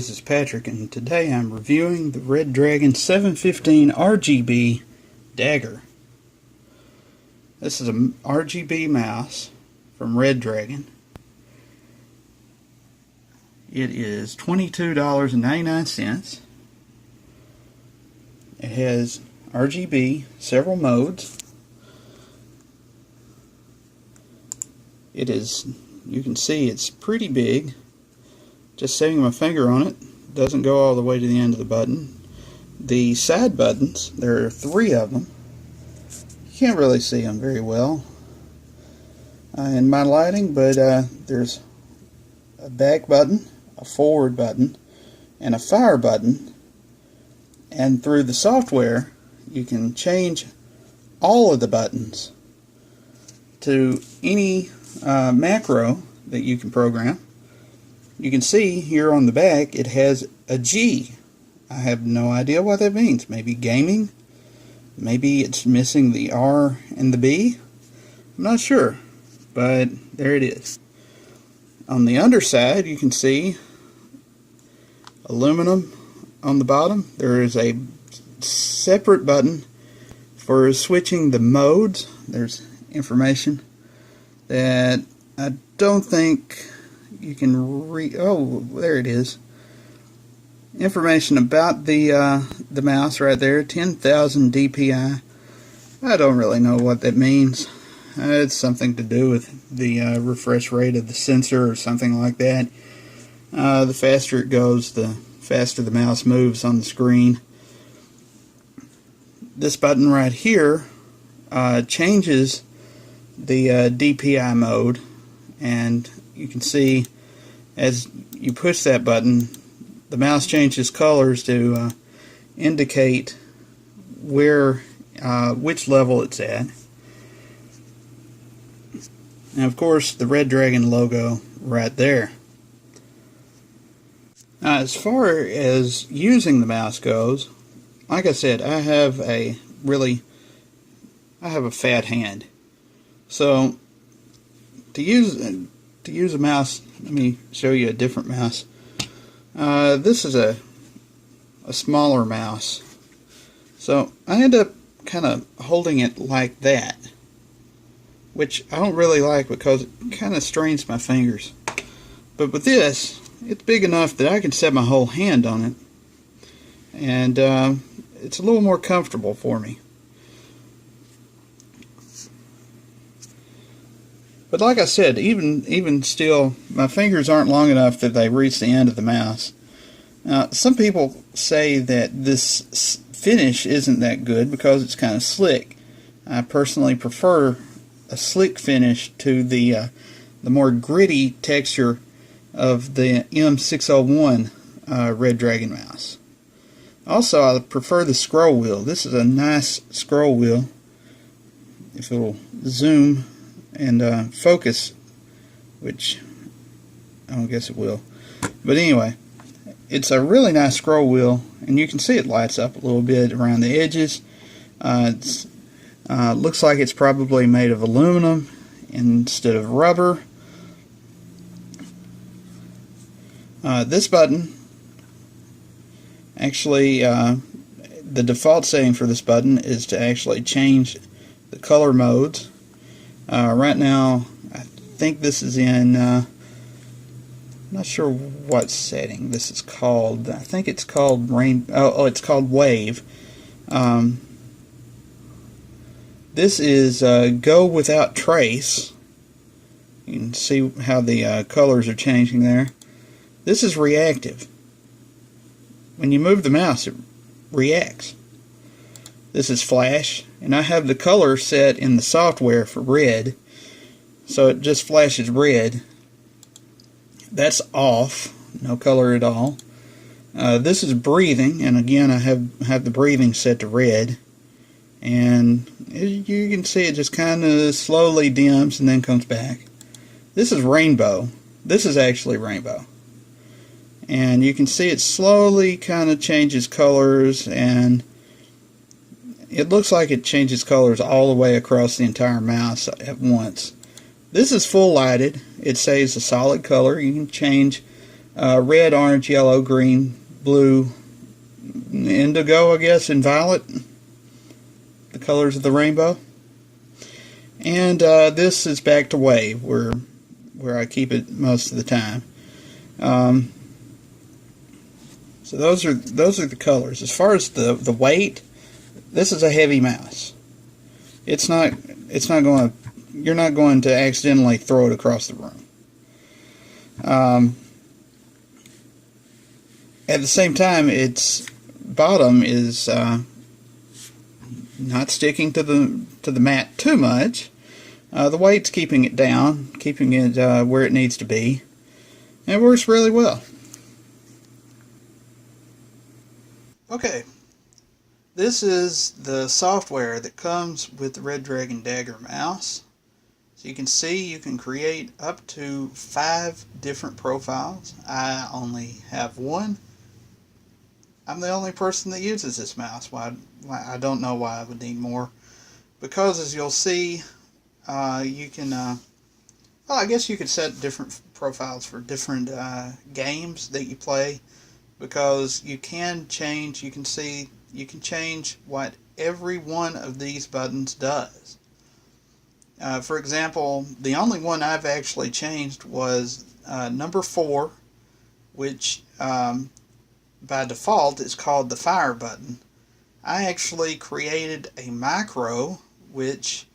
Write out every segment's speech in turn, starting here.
this is Patrick, and today I'm reviewing the Redragon M715 RGB Dagger. This is a RGB mouse from Redragon. It is $22.99. It has RGB, several modes. It is, you can see it's pretty big. Just setting my finger on it doesn't go all the way to the end of the button. The side buttons, there are 3 of them. You can't really see them very well in my lighting, but there's a back button, a forward button, and a fire button. And through the software, you can change all of the buttons to any macro that you can program. You can see here on the back it has a G. I have no idea what that means. Maybe gaming? Maybe it's missing the R and the B? I'm not sure, but there it is. On the underside you can see aluminum on the bottom. There is a separate button for switching the modes. There's information that I don't think you can read. Oh, there it is. Information about the mouse right there, 10,000 DPI. I don't really know what that means. It's something to do with the refresh rate of the sensor or something like that. The faster it goes, the faster the mouse moves on the screen. This button right here changes the DPI mode, and you can see as you push that button, the mouse changes colors to indicate where which level it's at. And of course the Redragon logo right there. As far as using the mouse goes, like I said, I have a fat hand. So to use a mouse, let me show you a different mouse. This is a smaller mouse. So I end up kind of holding it like that, which I don't really like because it kind of strains my fingers. But with this, it's big enough that I can set my whole hand on it, and it's a little more comfortable for me. But like I said, even still, my fingers aren't long enough that they reach the end of the mouse. Now, some people say that this finish isn't that good because it's kind of slick. I personally prefer a slick finish to the more gritty texture of the M601 Redragon mouse. Also, I prefer the scroll wheel. This is a nice scroll wheel. If it will zoom and focus, which I don't guess it will, but anyway, it's a really nice scroll wheel, and you can see it lights up a little bit around the edges. It looks like it's probably made of aluminum instead of rubber. This button, actually, the default setting for this button is to actually change the color modes. Right now, I think this is in, I'm not sure what setting this is called. I think it's called it's called Wave. This is Go Without Trace. You can see how the colors are changing there. This is reactive. When you move the mouse, it reacts. This is flash, and I have the color set in the software for red, so it just flashes red. That's off, no color at all. This is breathing, and again I have the breathing set to red, and you can see it just kind of slowly dims and then comes back. This is rainbow. This is actually rainbow. And you can see it slowly kind of changes colors, and it looks like it changes colors all the way across the entire mouse at once. This is full lighted. It says a solid color. You can change red, orange, yellow, green, blue, indigo, I guess, and violet, the colors of the rainbow. And this is back to wave, where I keep it most of the time. So those are the colors. As far as the weight, this is a heavy mouse. It's not going to, you're not going to accidentally throw it across the room. At the same time, its bottom is not sticking to the mat too much. The weight's keeping it down, keeping it where it needs to be, and it works really well. Okay, this is the software that comes with the Redragon Dagger mouse. So you can see you can create up to 5 different profiles. I only have one. I'm the only person that uses this mouse. Why I don't know why I would need more. Because as you'll see, you can, well, I guess you could set different profiles for different games that you play. Because you can change, you can see, you can change what every one of these buttons does. For example, the only one I've actually changed was number 4, which by default is called the fire button. I actually created a macro which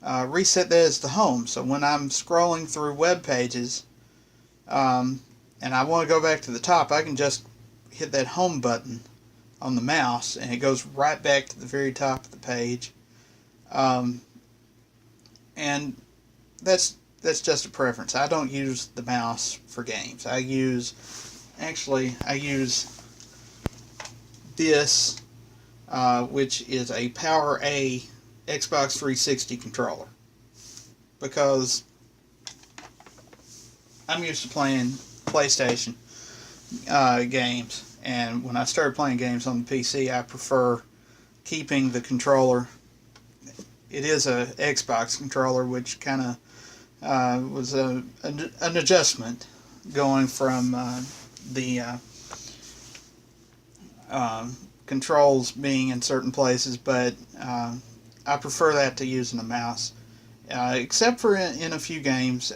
reset that as the home. So when I'm scrolling through web pages and I want to go back to the top, I can just hit that home button on the mouse and it goes right back to the very top of the page. And that's just a preference. I don't use the mouse for games. I use this, which is a Power A Xbox 360 controller, because I'm used to playing PlayStation games, and when I started playing games on the PC, I prefer keeping the controller. It is a Xbox controller, which kind of was an adjustment going from the controls being in certain places, but I prefer that to using a mouse, except for in a few games,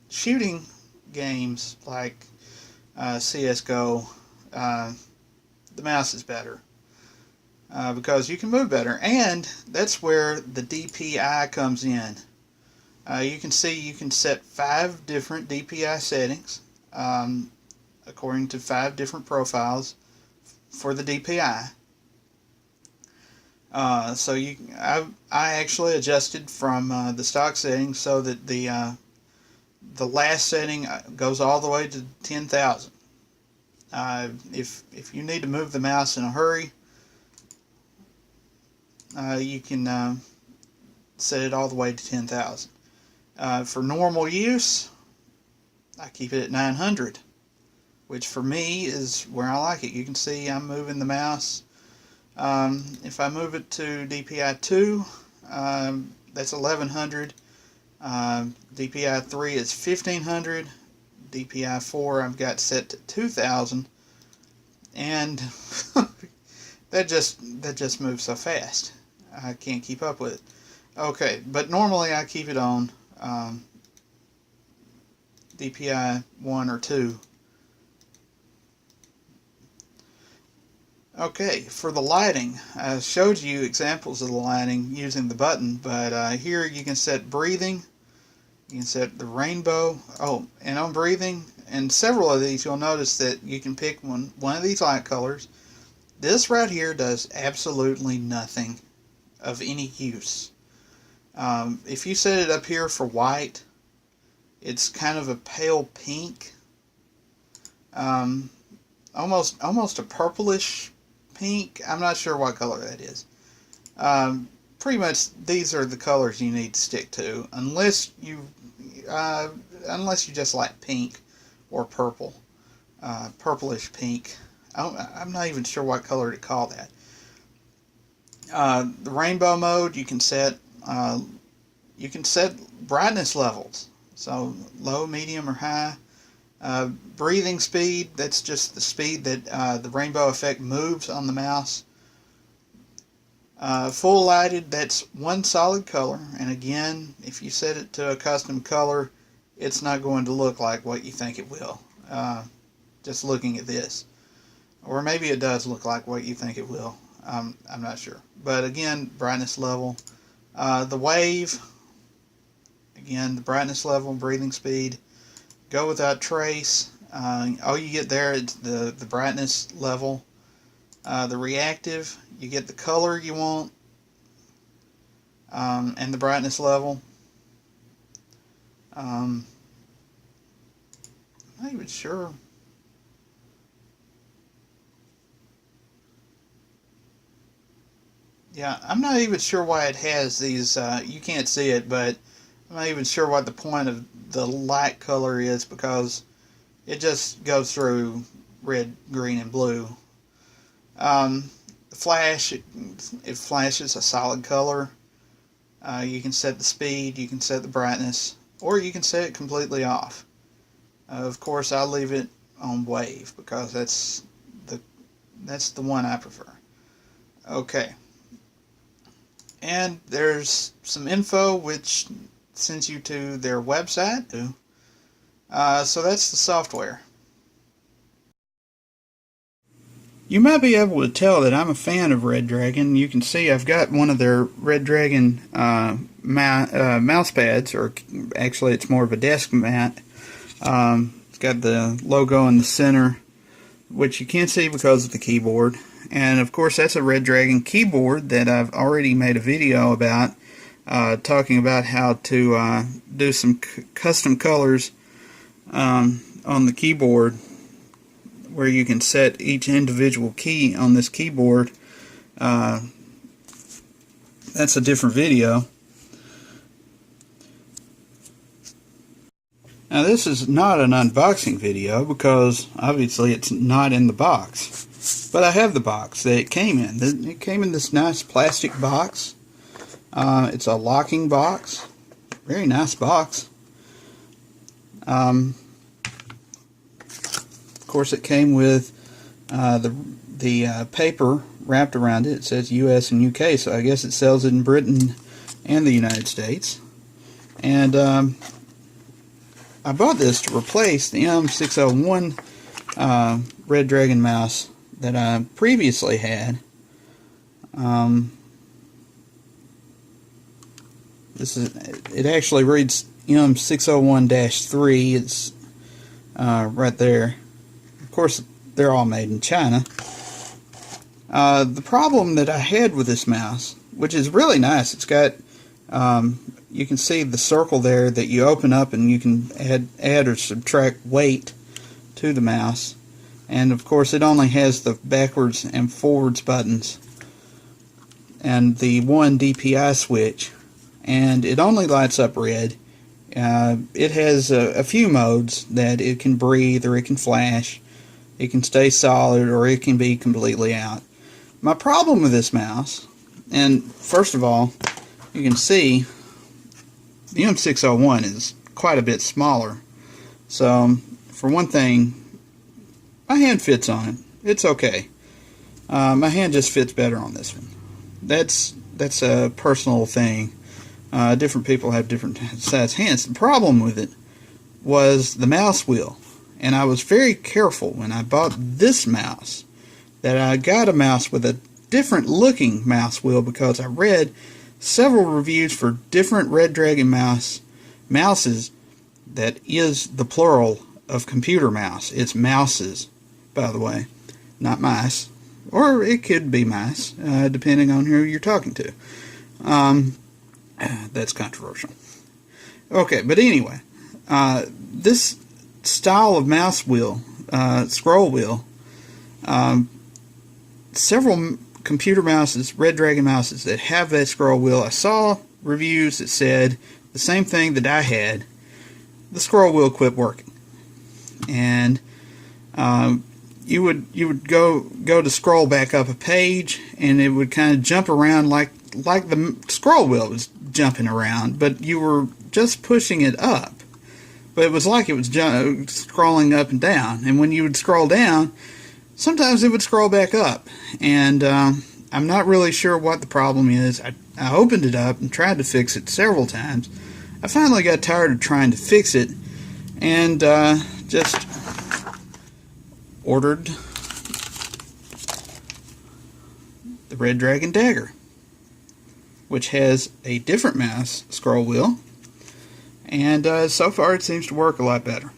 shooting games like CSGO. The mouse is better because you can move better, and that's where the DPI comes in. You can see you can set 5 different DPI settings according to 5 different profiles for the DPI. So I actually adjusted from the stock settings so that the last setting goes all the way to 10,000. If you need to move the mouse in a hurry, you can set it all the way to 10,000. For normal use, I keep it at 900, which for me is where I like it. You can see I'm moving the mouse. If I move it to DPI 2, that's 1100. DPI 3 is 1500. DPI 4 I've got set to 2000, and that just moves so fast I can't keep up with it. Okay, but normally I keep it on DPI 1 or 2. Okay, for the lighting, I showed you examples of the lighting using the button, but here you can set breathing, you can set the rainbow. Oh, and on breathing, and several of these, you'll notice that you can pick one of these light colors. This right here does absolutely nothing of any use. If you set it up here for white, it's kind of a pale pink, almost a purplish pink. I'm not sure what color that is. Pretty much these are the colors you need to stick to, unless you just like pink or purple, purplish pink. I'm not even sure what color to call that. The rainbow mode, you can set brightness levels, so low, medium, or high. Breathing speed, that's just the speed that the rainbow effect moves on the mouse. Full lighted, that's one solid color, and again, if you set it to a custom color, it's not going to look like what you think it will, just looking at this. Or maybe it does look like what you think it will. I'm not sure. But again, brightness level. The wave, again, the brightness level, breathing speed. Go without trace. All you get there is the brightness level. The reactive, you get the color you want, and the brightness level. I'm not even sure. Yeah, I'm not even sure why it has these, you can't see it, but I'm not even sure what the point of the light color is, because it just goes through red, green, and blue. The flash, it flashes a solid color. You can set the speed, you can set the brightness, or you can set it completely off. Of course, I'll leave it on wave, because that's the one I prefer. Okay. And there's some info which sends you to their website. So that's the software. You might be able to tell that I'm a fan of Redragon. You can see I've got one of their Redragon mouse pads, or actually it's more of a desk mat. It's got the logo in the center, which you can't see because of the keyboard. And of course, that's a Redragon keyboard that I've already made a video about, talking about how to do some custom colors on the keyboard, where you can set each individual key on this keyboard. That's a different video. Now, this is not an unboxing video, because obviously it's not in the box. But I have the box that it came in. It came in this nice plastic box. It's a locking box. Very nice box. Of course, it came with the paper wrapped around it. It says US and UK, so I guess it sells it in Britain and the United States. And I bought this to replace the M601 Redragon mouse that I previously had. It actually reads M601-3. It's right there. Of course, they're all made in China. The problem that I had with this mouse, which is really nice, it's got, you can see the circle there that you open up, and you can add or subtract weight to the mouse. And of course, it only has the backwards and forwards buttons and the one DPI switch, and it only lights up red. It has a few modes that it can breathe, or it can flash, it can stay solid, or it can be completely out. My problem with this mouse, and first of all, you can see the M601 is quite a bit smaller. So, for one thing, my hand fits on it. It's okay. My hand just fits better on this one. That's a personal thing. Different people have different size hands. The problem with it was the mouse wheel. And I was very careful when I bought this mouse that I got a mouse with a different looking mouse wheel, because I read several reviews for different Redragon mouses that is the plural of computer mouse. It's mouses, by the way, not mice. Or it could be mice, depending on who you're talking to. That's controversial. Okay, but anyway, this style of mouse wheel, scroll wheel, several computer mouses, Redragon mouses that have that scroll wheel, I saw reviews that said the same thing that I had. The scroll wheel quit working, and you would go to scroll back up a page, and it would kind of jump around like the scroll wheel was jumping around, but you were just pushing it up. but it was like it was scrolling up and down. And when you would scroll down, sometimes it would scroll back up. And I'm not really sure what the problem is. I opened it up and tried to fix it several times. I finally got tired of trying to fix it and just ordered the Redragon Dagger, which has a different mouse scroll wheel, and so far it seems to work a lot better.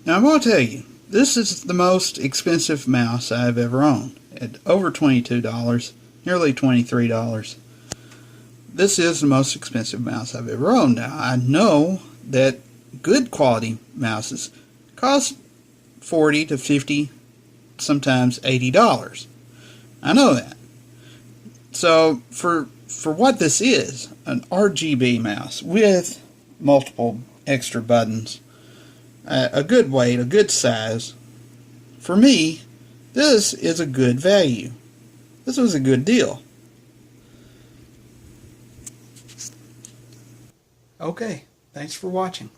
Now I'm going to tell you, this is the most expensive mouse I've ever owned, at over $22, nearly $23. This is the most expensive mouse I've ever owned. Now I know that good quality mouses cost $40 to $50, sometimes $80. I know that. So for what this is, an RGB mouse with multiple extra buttons, a good weight, a good size, for me, this is a good value. This was a good deal. Okay, thanks for watching.